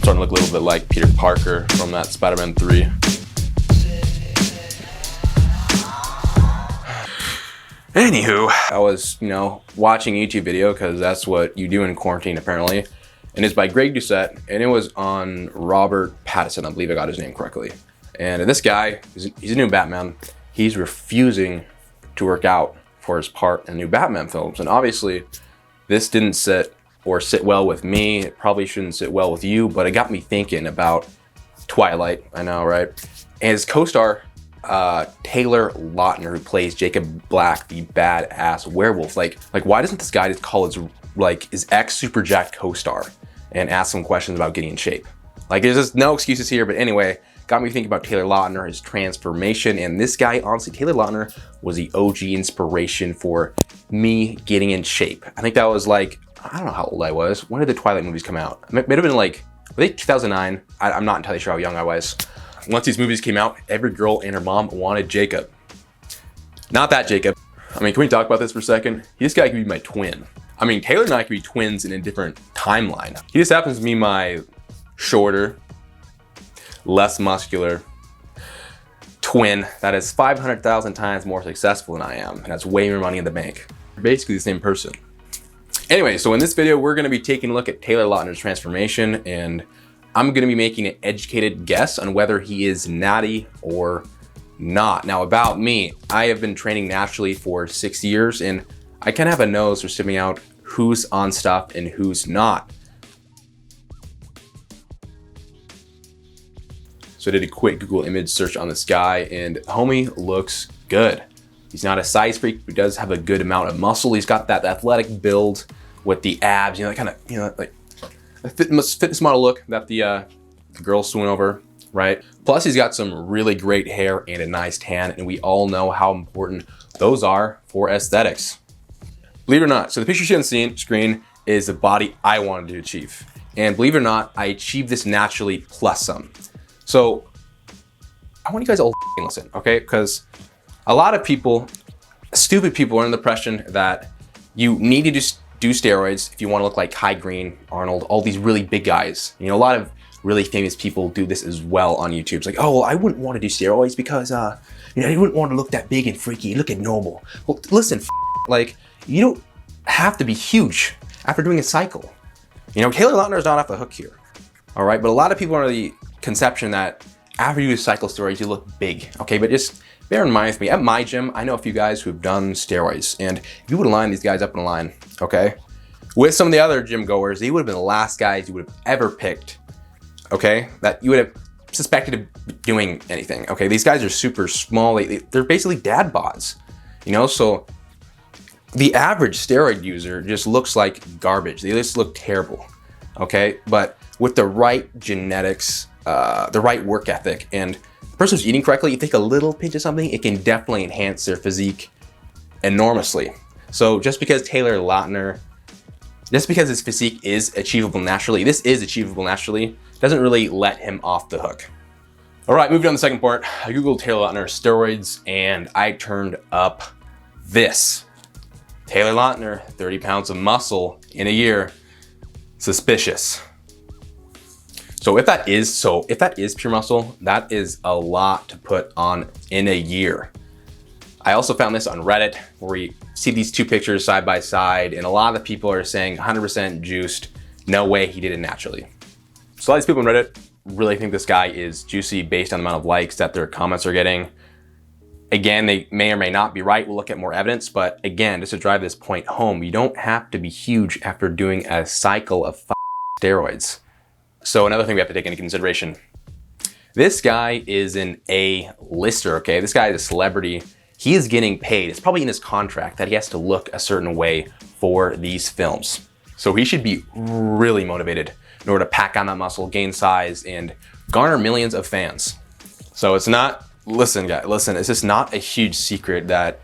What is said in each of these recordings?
Starting to look a little bit like Peter Parker from that Spider-Man 3. Anywho, I was, watching a YouTube video because that's what you do in quarantine apparently. And it's by Greg Doucette, and it was on Robert Pattinson. I believe I got his name correctly. And this guy, he's a new Batman. He's refusing to work out for his part in the new Batman films. And obviously, this didn't sit well with me. It probably shouldn't sit well with you, but it got me thinking about Twilight. I know, right? And his co-star, Taylor Lautner, who plays Jacob Black, the badass werewolf. Like why doesn't this guy just call his ex super jacked co-star and ask some questions about getting in shape? Like, there's just no excuses here. But anyway, got me thinking about Taylor Lautner, his transformation, and this guy, honestly, Taylor Lautner was the OG inspiration for me getting in shape. I think that was like, I don't know how old I was. When did the Twilight movies come out? It might have been like, I think 2009. I'm not entirely sure how young I was. Once these movies came out, every girl and her mom wanted Jacob. Not that Jacob. I mean, can we talk about this for a second? This guy could be my twin. I mean, Taylor and I could be twins in a different timeline. He just happens to be my shorter, less muscular twin that is 500,000 times more successful than I am, and has way more money in the bank. We're basically the same person. Anyway, so in this video, we're gonna be taking a look at Taylor Lautner's transformation, and I'm gonna be making an educated guess on whether he is natty or not. Now, about me, I have been training naturally for 6 years, and I kind of have a nose for sniffing out who's on stuff and who's not. So I did a quick Google image search on this guy, and homie looks good. He's not a size freak, but he does have a good amount of muscle. He's got that athletic build with the abs, kind of, like a fitness model look that the girls swoon over, right? Plus, he's got some really great hair and a nice tan, and we all know how important those are for aesthetics. Believe it or not, so the picture you see on the screen is the body I wanted to achieve. And believe it or not, I achieved this naturally plus some. So I want you guys all to listen, okay? Because a lot of people, stupid people, are in the impression that you need to just do steroids if you want to look like Kai Green, Arnold, all these really big guys. A lot of really famous people do this as well on YouTube. It's like, oh, well, I wouldn't want to do steroids because, you wouldn't want to look that big and freaky. Look at normal. Well, listen, like, you don't have to be huge after doing a cycle. Taylor Lautner is not off the hook here, all right? But a lot of people are under the conception that after you do cycle steroids, you look big, okay? But just bear in mind with me, at my gym, I know a few guys who've done steroids, and if you would line these guys up in a line, okay? With some of the other gym goers, they would have been the last guys you would have ever picked, okay? That you would have suspected of doing anything, okay? These guys are super small. They're basically dad bods, So the average steroid user just looks like garbage. They just look terrible, okay? But with the right genetics, the right work ethic, and the person who's eating correctly, you take a little pinch of something, it can definitely enhance their physique enormously. So just because his physique is achievable naturally, this is achievable naturally, doesn't really let him off the hook. All right, moving on to the second part. I Googled Taylor Lautner steroids, and I turned up this. Taylor Lautner, 30 pounds of muscle in a year. Suspicious. So if that is pure muscle, that is a lot to put on in a year. I also found this on Reddit, where we see these two pictures side by side, and a lot of the people are saying 100% juiced. No way he did it naturally. So a lot of these people on Reddit really think this guy is juicy based on the amount of likes that their comments are getting. Again, they may or may not be right. We'll look at more evidence, but again, just to drive this point home, you don't have to be huge after doing a cycle of steroids. So another thing we have to take into consideration, this guy is an A-lister, okay? This guy is a celebrity. He is getting paid. It's probably in his contract that he has to look a certain way for these films. So he should be really motivated in order to pack on that muscle, gain size, and garner millions of fans. So it's not, listen, it's just not a huge secret that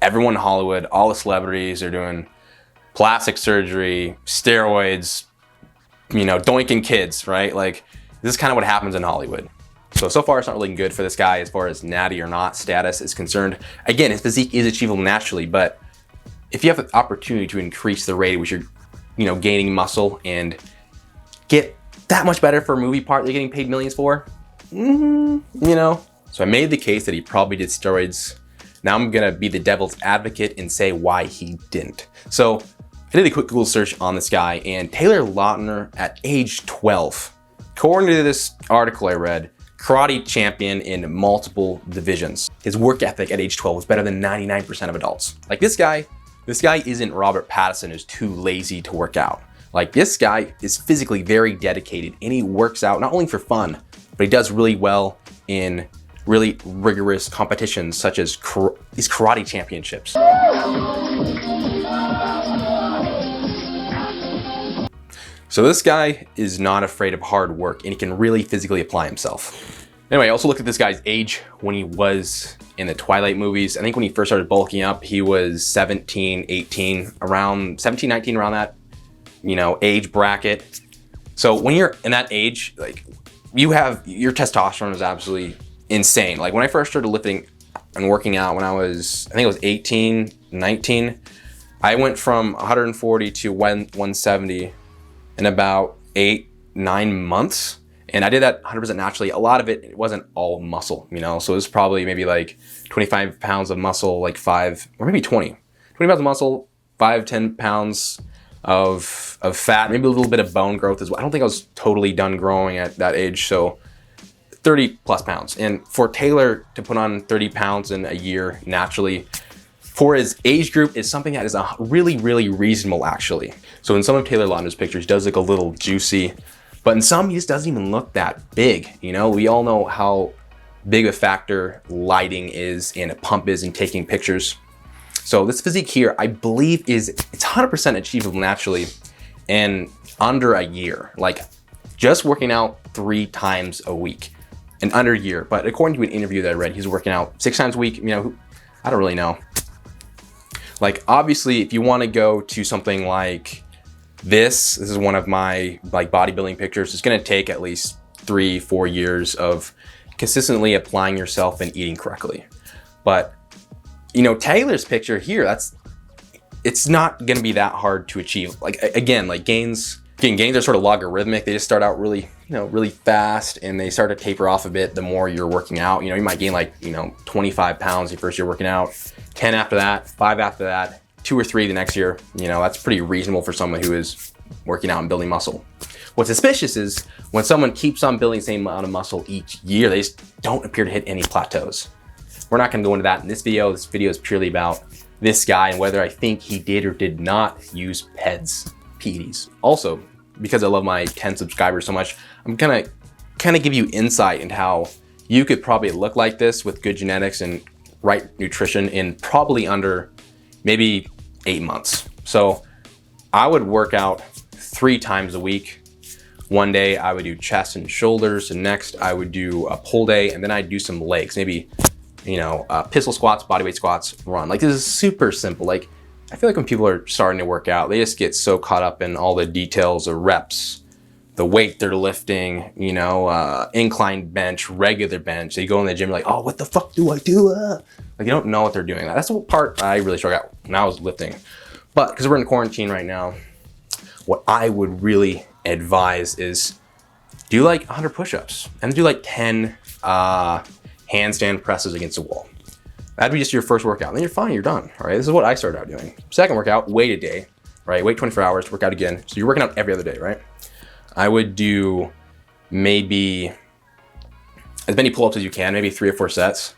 everyone in Hollywood, all the celebrities are doing plastic surgery, steroids, doinking kids, right? Like, this is kind of what happens in Hollywood. So far it's not really good for this guy as far as natty or not status is concerned. Again, his physique is achievable naturally, but if you have the opportunity to increase the rate at which you're, gaining muscle and get that much better for a movie part they're getting paid millions for? You know? So I made the case that he probably did steroids. Now I'm gonna be the devil's advocate and say why he didn't. So I did a quick Google search on this guy, and Taylor Lautner at age 12, according to this article I read, karate champion in multiple divisions. His work ethic at age 12 was better than 99% of adults. Like this guy isn't Robert Pattinson who's too lazy to work out. Like this guy is physically very dedicated, and he works out not only for fun, but he does really well in really rigorous competitions such as these karate championships. So this guy is not afraid of hard work, and he can really physically apply himself. Anyway, I also looked at this guy's age when he was in the Twilight movies. I think when he first started bulking up, he was 17, 18, around 17, 19, around that, you know, age bracket. So when you're in that age, like your testosterone is absolutely insane. Like when I first started lifting and working out when I think it was 18, 19, I went from 140 to 170 in about 8-9 months. And I did that 100% naturally. A lot of it wasn't all muscle, you know? So it was probably maybe like 25 pounds of muscle, like 5, or maybe 20 pounds of muscle, 5-10 pounds of fat, maybe a little bit of bone growth as well. I don't think I was totally done growing at that age. So 30 plus pounds. And for Taylor to put on 30 pounds in a year naturally for his age group is something that is really, really reasonable actually. So in some of Taylor Lautner's pictures, he does look a little juicy, but in some, he just doesn't even look that big. You know, we all know how big a factor lighting is and a pump is in taking pictures. So this physique here, I believe it's 100% achievable naturally in under a year, like just working out 3 times a week in under a year. But according to an interview that I read, he's working out 6 times a week. You know, I don't really know. Like obviously, if you want to go to something like this is one of my like bodybuilding pictures. It's going to take at least 3-4 years of consistently applying yourself and eating correctly. But you know, Taylor's picture here, it's not going to be that hard to achieve. Like again, like gains are sort of logarithmic. They just start out really, you know, really fast, and they start to taper off a bit the more you're working out. You know, you might gain like, you know, 25 pounds your first year working out, 10 after that, 5 after that, 2 or 3 the next year. You know, that's pretty reasonable for someone who is working out and building muscle. What's suspicious is when someone keeps on building the same amount of muscle each year, they just don't appear to hit any plateaus. We're not going to go into that in this video. This video is purely about this guy and whether I think he did or did not use PEDs. Also, because I love my 10 subscribers so much, I'm gonna kind of give you insight into how you could probably look like this with good genetics and right nutrition in probably under maybe 8 months. So I would work out 3 times a week. One day I would do chest and shoulders, and next I would do a pull day, and then I'd do some legs, maybe, you know, pistol squats, bodyweight squats, run. Like this is super simple. Like I feel like when people are starting to work out, they just get so caught up in all the details of reps, the weight they're lifting, you know, incline bench, regular bench. They go in the gym like, oh, what the fuck do I do? Like they don't know what they're doing. That's the part I really struggled out when I was lifting. But because we're in quarantine right now, what I would really advise is do like 100 push-ups and do like 10 handstand presses against the wall. That'd be just your first workout. Then you're fine, you're done. All right, this is what I started out doing. Second workout, wait a day, right? Wait 24 hours to work out again. So you're working out every other day, right? I would do maybe as many pull-ups as you can, maybe 3 or 4 sets,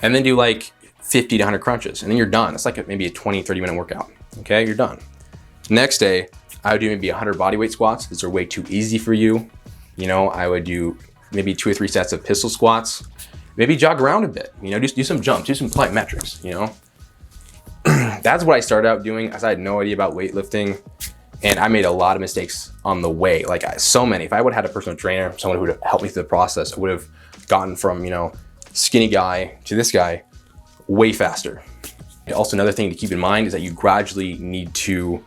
and then do like 50 to 100 crunches, and then you're done. It's like maybe a 20-30 minute workout. Okay, you're done. Next day, I would do maybe 100 bodyweight squats. These are way too easy for you. You know, I would do maybe 2 or 3 sets of pistol squats. Maybe jog around a bit, you know, just do some jumps, do some plyometrics, you know. That's what I started out doing, as I had no idea about weightlifting, and I made a lot of mistakes on the way, like so many. If I would have had a personal trainer, someone who would have helped me through the process, I would have gotten from, you know, skinny guy to this guy way faster. Also, another thing to keep in mind is that you gradually need to,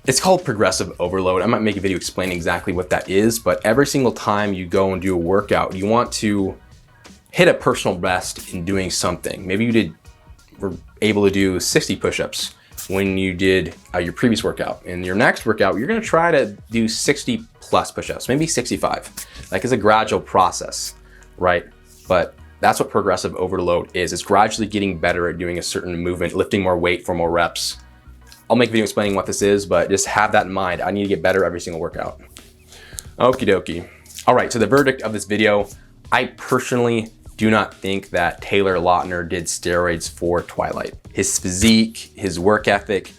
it's called progressive overload. I might make a video explaining exactly what that is, but every single time you go and do a workout, you want to hit a personal best in doing something. Maybe you were able to do 60 push-ups. when you did your previous workout. In your next workout, you're gonna try to do 60 plus push-ups, maybe 65. Like, it's a gradual process, right? But that's what progressive overload is. It's gradually getting better at doing a certain movement, lifting more weight for more reps. I'll make a video explaining what this is, but just have that in mind. I need to get better every single workout. Okie dokie. All right, so the verdict of this video, I personally do not think that Taylor Lautner did steroids for Twilight. His physique, his work ethic,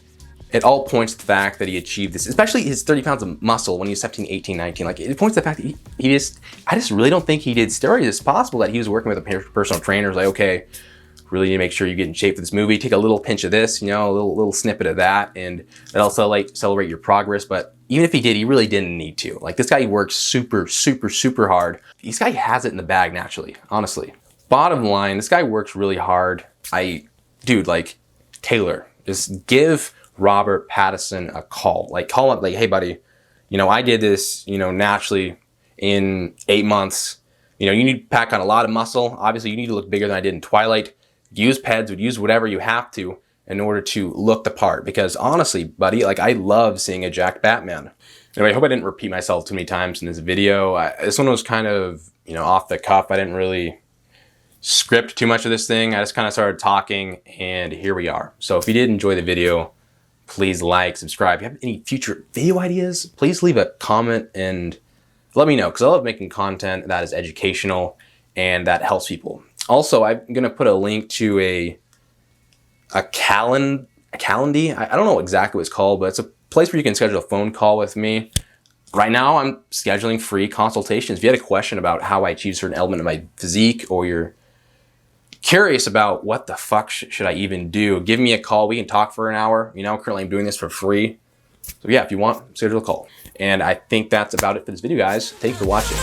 it all points to the fact that he achieved this, especially his 30 pounds of muscle when he was 17, 18, 19. Like, it points to the fact that I just really don't think he did steroids. It's possible that he was working with a personal trainer, like, okay, really need to make sure you get in shape for this movie. Take a little pinch of this, you know, a little snippet of that, and that'll celebrate your progress. But even if he did, he really didn't need to. Like, this guy works super, super, super hard. This guy has it in the bag naturally, honestly. Bottom line, this guy works really hard. Dude, like, Taylor, just give Robert Pattinson a call. Like, call up, like, hey buddy, you know, I did this, you know, naturally in 8 months. You know, you need to pack on a lot of muscle. Obviously, you need to look bigger than I did in Twilight. Use PEDs, would use whatever you have to in order to look the part. Because honestly, buddy, like, I love seeing a jacked Batman. Anyway, I hope I didn't repeat myself too many times in this video. This one was kind of, you know, off the cuff. I didn't really script too much of this thing. I just kind of started talking, and here we are. So if you did enjoy the video, please like, subscribe. If you have any future video ideas, please leave a comment and let me know, because I love making content that is educational and that helps people. Also, I'm gonna put a link to a Calendly. I don't know exactly what it's called, but it's a place where you can schedule a phone call with me. Right now, I'm scheduling free consultations. If you had a question about how I achieve a certain element of my physique, or you're curious about what the fuck should I even do, give me a call. We can talk for an hour. You know, currently I'm doing this for free. So yeah, if you want, schedule a call. And I think that's about it for this video, guys. Thank you for watching.